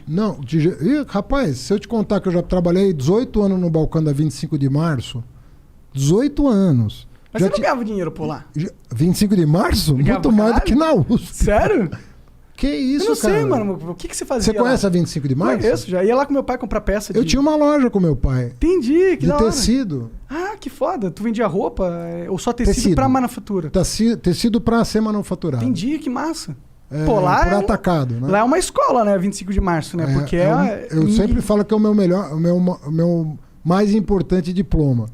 Não, rapaz, se eu te contar que eu já trabalhei 18 anos no balcão da 25 de março, 18 anos. Mas você não ganhava dinheiro por lá? 25 de março? Muito mais do que na USP. Sério? Que isso, eu não cara? sei, mano. O que você fazia Você conhece lá? a 25 de março? Conheço, já ia lá com meu pai comprar peça de... Eu tinha uma loja com meu pai. Entendi, que de da hora. tecido. Ah, que foda. Tu vendia roupa ou só tecido pra manufatura? Tecido pra ser manufaturado. Entendi, que massa. É, Pô, lá por atacado, né? Lá é uma escola, né? 25 de março, né? Porque eu sempre falo que é o meu melhor, o meu mais importante diploma.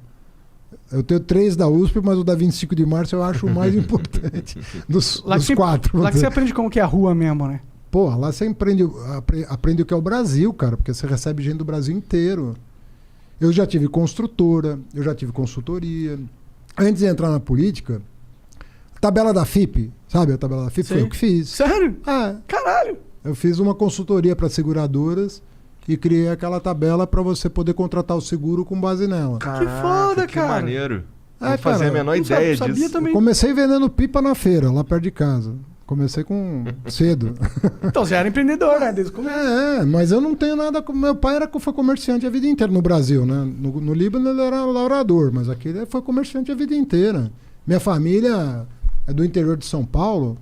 Eu tenho 3 da USP, mas o da 25 de março eu acho o mais importante dos quatro. Lá que você aprende como que é a rua mesmo, né? Pô, lá você aprende o que é o Brasil, cara, porque você recebe gente do Brasil inteiro. Eu já tive construtora, eu já tive consultoria. Antes de entrar na política, tabela da FIP, sabe? A tabela da FIP foi eu que fiz. Sério? Ah, caralho! Eu fiz uma consultoria para seguradoras e criei aquela tabela para você poder contratar o seguro com base nela. Caraca, que foda, que cara. Que maneiro. Não fazia a menor ideia disso. Também. Comecei vendendo pipa na feira, lá perto de casa. Comecei com cedo. Então você era empreendedor, né? Desde o começo. Mas eu não tenho nada... Meu pai foi comerciante a vida inteira no Brasil, né? No Líbano ele era lavrador, mas aqui ele foi comerciante a vida inteira. Minha família é do interior de São Paulo.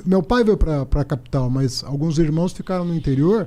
Meu pai veio para a capital, mas alguns irmãos ficaram no interior.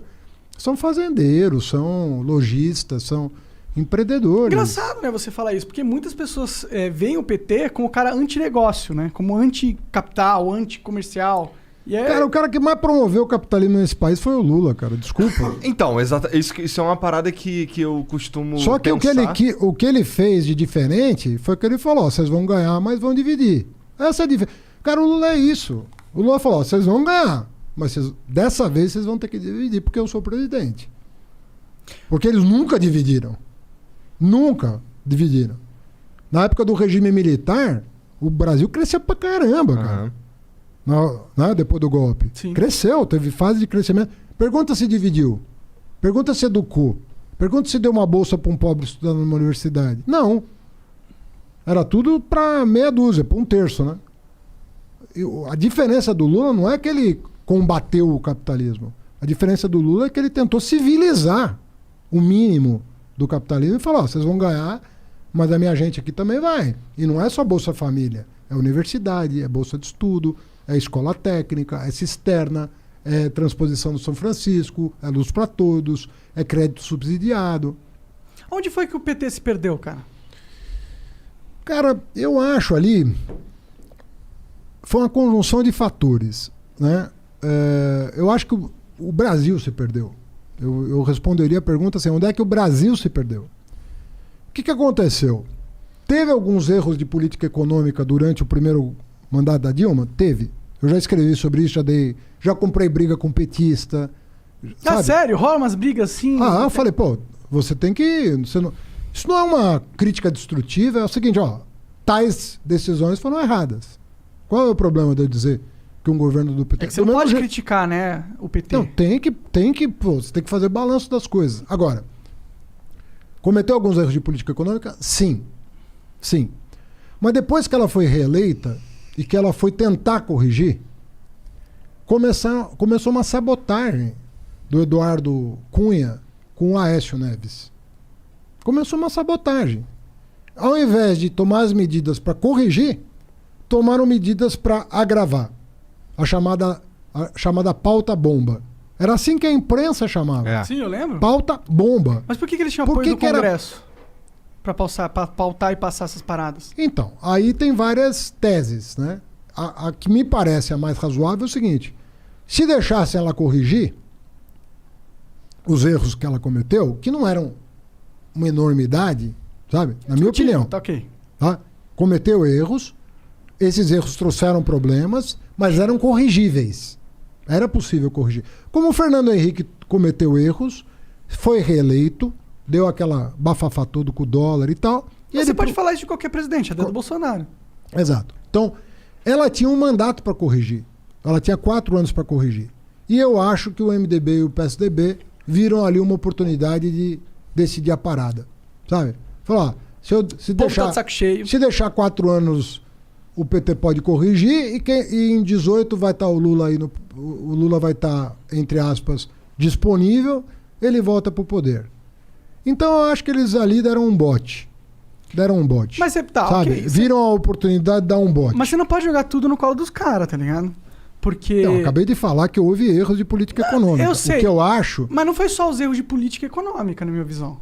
São fazendeiros, são lojistas, são empreendedores. Engraçado, né, você falar isso, porque muitas pessoas veem o PT como o cara anti-negócio, né? Como anti-capital, anti-comercial. Cara, o cara que mais promoveu o capitalismo nesse país foi o Lula, cara. Desculpa. Então, isso é uma parada que eu costumo Só que o que ele fez de diferente foi que ele falou, vocês vão ganhar, mas vão dividir. Essa é a diferença. Cara, o Lula é isso. O Lula falou, vocês vão ganhar, mas dessa vez vocês vão ter que dividir porque eu sou presidente. Porque eles nunca dividiram. Nunca dividiram. Na época do regime militar, o Brasil cresceu pra caramba, cara. Depois do golpe. Sim. Cresceu, teve fase de crescimento. Pergunta se dividiu. Pergunta se educou. Pergunta se deu uma bolsa para um pobre estudando numa universidade. Não. Era tudo para meia dúzia, para um terço, né? A diferença do Lula não é que ele combateu o capitalismo. A diferença do Lula é que ele tentou civilizar o mínimo do capitalismo e falou, vocês vão ganhar, mas a minha gente aqui também vai. E não é só Bolsa Família, é universidade, é bolsa de estudo, é escola técnica, é cisterna, é transposição do São Francisco, é luz para todos, é crédito subsidiado. Onde foi que o PT se perdeu, cara? Cara, eu acho ali... Foi uma conjunção de fatores, né? Eu acho que o Brasil se perdeu. Eu responderia a pergunta assim, onde é que o Brasil se perdeu? O que aconteceu? Teve alguns erros de política econômica durante o primeiro mandato da Dilma? Teve. Eu já escrevi sobre isso, já comprei briga com petista. Ah, sério? Rola umas brigas assim? Eu falei, pô, você tem que... Isso não é uma crítica destrutiva, é o seguinte, tais decisões foram erradas. Qual é o problema de eu dizer que um governo do PT... É que você não pode criticar, né, o PT. Não, você tem que fazer balanço das coisas. Agora, cometeu alguns erros de política econômica? Sim. Sim. Mas depois que ela foi reeleita e que ela foi tentar corrigir, começou uma sabotagem do Eduardo Cunha com o Aécio Neves. Começou uma sabotagem. Ao invés de tomar as medidas para corrigir, tomaram medidas para agravar. A chamada pauta bomba. Era assim que a imprensa chamava. Sim, eu lembro. Pauta bomba. Mas por que eles tinham apoio do Congresso? Para pautar e passar essas paradas? Então, aí tem várias teses, né? A que me parece a mais razoável é o seguinte. Se deixassem ela corrigir os erros que ela cometeu, que não eram uma enormidade, sabe? Na minha opinião. Tá ok. Tá? Cometeu erros, esses erros trouxeram problemas, mas eram corrigíveis. Era possível corrigir. Como o Fernando Henrique cometeu erros, foi reeleito, deu aquela bafafá todo com o dólar e tal. E você pode falar isso de qualquer presidente, até do Bolsonaro. Exato. Então, ela tinha um mandato para corrigir. Ela tinha 4 anos para corrigir. E eu acho que o MDB e o PSDB viram ali uma oportunidade de decidir a parada. Sabe? Falar, se deixar 4 anos... O PT pode corrigir e em 18 vai estar o Lula aí, o Lula vai estar, entre aspas, disponível, ele volta pro poder. Então eu acho que eles ali deram um bote. Mas você tá, sabe? ok. Viram a oportunidade de dar um bote. Mas você não pode jogar tudo no colo dos caras, tá ligado? Porque... Eu acabei de falar que houve erros de política econômica. Eu sei. O que eu acho... Mas não foi só os erros de política econômica, na minha visão.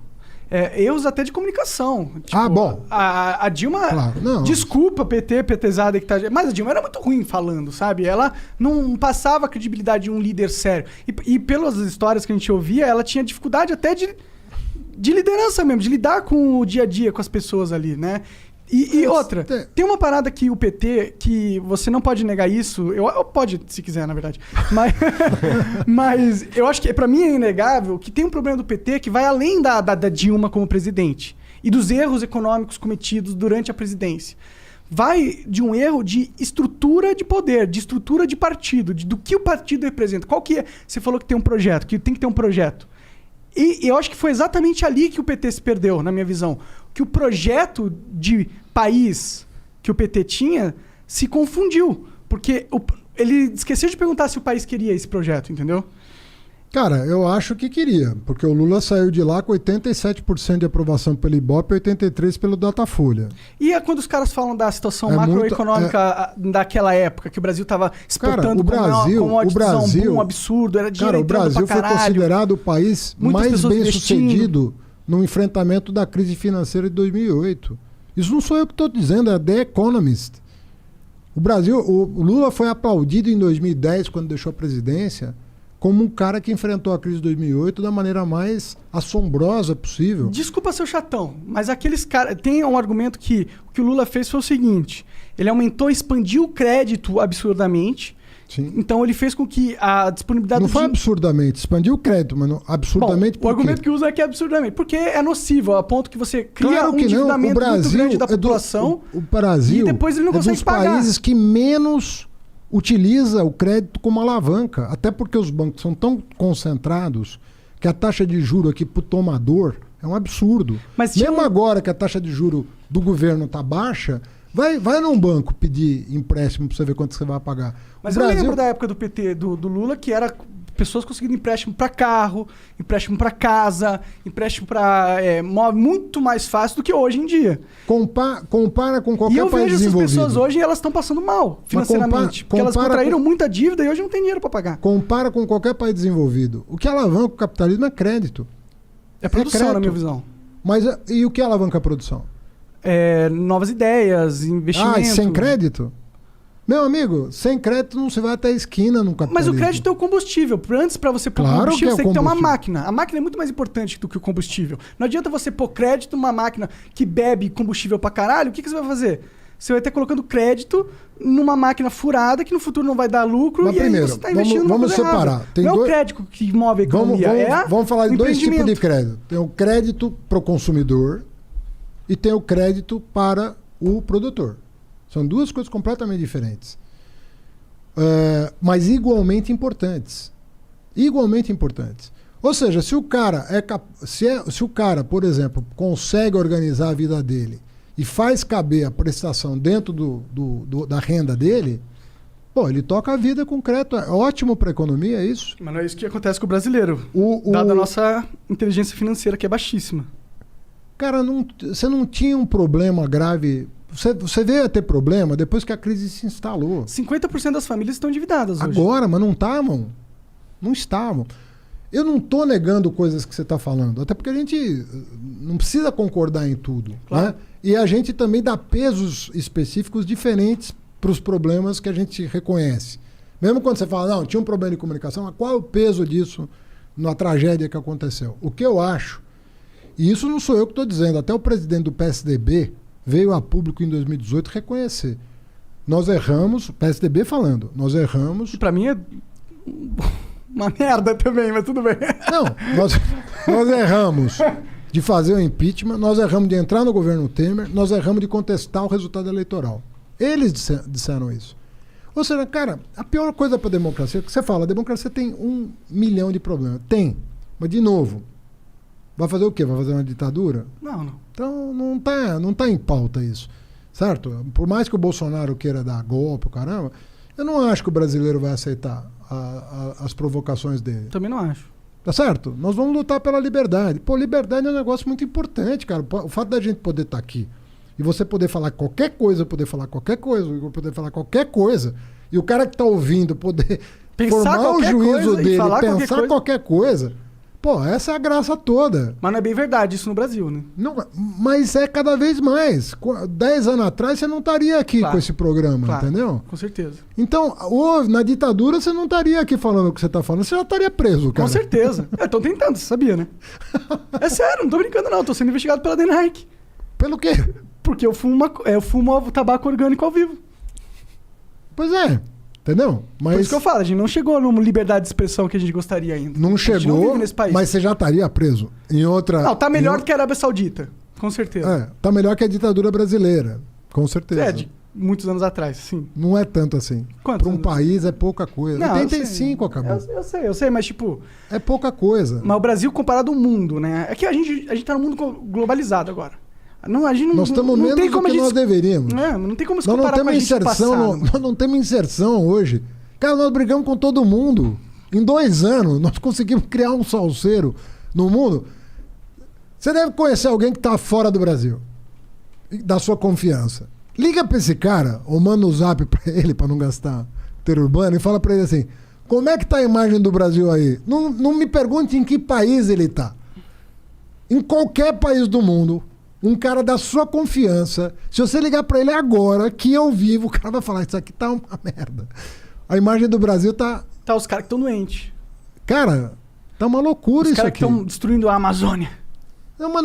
Erros até de comunicação. Tipo, bom. A Dilma... Claro, não. Desculpa, PTzada que tá... Mas a Dilma era muito ruim falando, sabe? Ela não passava a credibilidade de um líder sério. E pelas histórias que a gente ouvia, ela tinha dificuldade até de liderança mesmo, de lidar com o dia a dia, com as pessoas ali, né? E outra, tem uma parada que o PT, que você não pode negar isso, eu pode, se quiser, na verdade, mas eu acho que pra mim é inegável que tem um problema do PT que vai além da Dilma como presidente e dos erros econômicos cometidos durante a presidência. Vai de um erro de estrutura de poder, de estrutura de partido, do que o partido representa. Qual que é? Você falou que tem um projeto, que tem que ter um projeto. E eu acho que foi exatamente ali que o PT se perdeu, na minha visão. Que o projeto de país que o PT tinha se confundiu. Porque ele esqueceu de perguntar se o país queria esse projeto, entendeu? Cara, eu acho que queria. Porque o Lula saiu de lá com 87% de aprovação pelo Ibope e 83% pelo Datafolha. E é quando os caras falam da situação macroeconômica daquela época, que o Brasil estava exportando um absurdo, era dinheiro entrando pra caralho. O Brasil foi considerado o país mais bem sucedido no enfrentamento da crise financeira de 2008. Isso não sou eu que estou dizendo, é The Economist. O Lula foi aplaudido em 2010, quando deixou a presidência, como um cara que enfrentou a crise de 2008 da maneira mais assombrosa possível. Desculpa ser chatão, mas aqueles caras... Tem um argumento que o que o Lula fez foi o seguinte, ele expandiu o crédito absurdamente. Sim. Então ele fez com que a disponibilidade... Não foi absurdamente, expandiu o crédito, mas não, absurdamente. Bom, o argumento que usa é que é absurdamente, porque é nocivo, a ponto que você cria um endividamento muito grande da população. O Brasil e depois ele não consegue pagar. É dos países que menos utiliza o crédito como alavanca, até porque os bancos são tão concentrados que a taxa de juro aqui pro tomador é um absurdo. Mas mesmo agora que a taxa de juro do governo tá baixa, vai num banco pedir empréstimo para você ver quanto você vai pagar. Mas eu lembro da época do PT, do Lula, que era pessoas conseguindo empréstimo para carro, empréstimo para casa, empréstimo para móvel, muito mais fácil do que hoje em dia. Compara com qualquer país desenvolvido. E eu vejo essas pessoas hoje e elas estão passando mal financeiramente. Porque elas contraíram muita dívida e hoje não tem dinheiro para pagar. Compara com qualquer país desenvolvido. O que alavanca o capitalismo é crédito. É produção, na minha visão. Mas e o que alavanca a produção? Novas ideias, investimento. E sem crédito? Meu amigo, sem crédito não se vai até a esquina no capitalismo. Mas o crédito é o combustível. Antes, para você pôr combustível, você tem que ter uma máquina. A máquina é muito mais importante do que o combustível. Não adianta você pôr crédito numa máquina que bebe combustível pra caralho. O que você vai fazer? Você vai estar colocando crédito numa máquina furada que no futuro não vai dar lucro. Mas primeiro, aí você está investindo vamos separar. Não é o crédito que move a economia. Vamos falar de dois tipos de crédito. Tem o crédito para o consumidor e tem o crédito para o produtor. São duas coisas completamente diferentes. Mas igualmente importantes. Igualmente importantes. Ou seja, se o cara, se o cara, por exemplo, consegue organizar a vida dele e faz caber a prestação dentro da renda dele, ele toca a vida com crédito. É ótimo para a economia, é isso? Mas não é isso que acontece com o brasileiro. Dada a nossa inteligência financeira, que é baixíssima. Cara, você não tinha um problema grave. Você veio a ter problema depois que a crise se instalou. 50% das famílias estão endividadas hoje. Agora, mas não estavam. Não estavam. Eu não estou negando coisas que você está falando, até porque a gente não precisa concordar em tudo. Claro. Né? E a gente também dá pesos específicos diferentes para os problemas que a gente reconhece. Mesmo quando você fala, não, tinha um problema de comunicação, mas qual é o peso disso na tragédia que aconteceu? O que eu acho, e isso não sou eu que estou dizendo, até o presidente do PSDB veio a público em 2018 reconhecer. Nós erramos, PSDB falando, nós erramos... Para mim é uma merda também, mas tudo bem. Não, nós erramos de fazer o impeachment, nós erramos de entrar no governo Temer, nós erramos de contestar o resultado eleitoral. Eles disseram isso. Ou seja, cara, a pior coisa para a democracia, que você fala, a democracia tem 1 milhão de problemas. Tem, mas de novo, vai fazer o quê? Vai fazer uma ditadura? Não. Então não tá em pauta isso, certo? Por mais que o Bolsonaro queira dar golpe, caramba, eu não acho que o brasileiro vai aceitar as provocações dele. Também não acho. Tá certo? Nós vamos lutar pela liberdade. Pô, liberdade é um negócio muito importante, cara. O fato da gente poder estar aqui e você poder falar qualquer coisa, o Igor poder falar qualquer coisa, e o cara que tá ouvindo poder Pensar formar o qualquer juízo coisa e dele, falar pensar qualquer coisa. Pô, essa é a graça toda. Mas não é bem verdade isso no Brasil, né? Não, mas é cada vez mais. 10 anos atrás você não estaria aqui Claro. com esse programa, Claro. entendeu? Com certeza. Então, na ditadura você não estaria aqui falando o que você está falando, você já estaria preso, cara. Com certeza. Estão tentando, você sabia, né? É sério, não tô brincando não. Tô sendo investigado pela DNARC. Pelo quê? Porque eu fumo tabaco orgânico ao vivo. Pois é, entendeu? Por isso Mas que eu falo, a gente não chegou numa liberdade de expressão que a gente gostaria ainda. não A gente não chegou, vive nesse país. mas você já estaria preso em outra... Não, tá melhor em do que a Arábia Saudita. Com certeza. É, tá melhor que a ditadura brasileira, com certeza. É, de muitos anos atrás, sim. Não é tanto assim. Quantos Para um anos? país é pouca coisa. Não, eu 85 sei. acabou. Eu sei, mas tipo... É pouca coisa. Mas o Brasil comparado ao mundo, né? É que a gente tá num mundo globalizado agora. Não, a gente não, Nós estamos não menos tem do como que a gente... nós deveríamos. Não tem como se Nós não comparar com a temos gente do inserção, passado. nós não temos inserção hoje. Cara, nós brigamos com todo mundo. Em 2 anos, nós conseguimos criar um salseiro no mundo. Você deve conhecer alguém que está fora do Brasil, da sua confiança. Liga para esse cara, ou manda um zap para ele, para não gastar interurbano, e fala para ele assim, como é que tá a imagem do Brasil aí? Não me pergunte em que país ele tá. Em qualquer país do mundo, um cara da sua confiança, se você ligar para ele agora, que eu vivo, o cara vai falar, isso aqui tá uma merda. A imagem do Brasil tá... Tá, os caras que estão doentes. Cara, tá uma loucura Os isso caras que aqui. estão destruindo a Amazônia.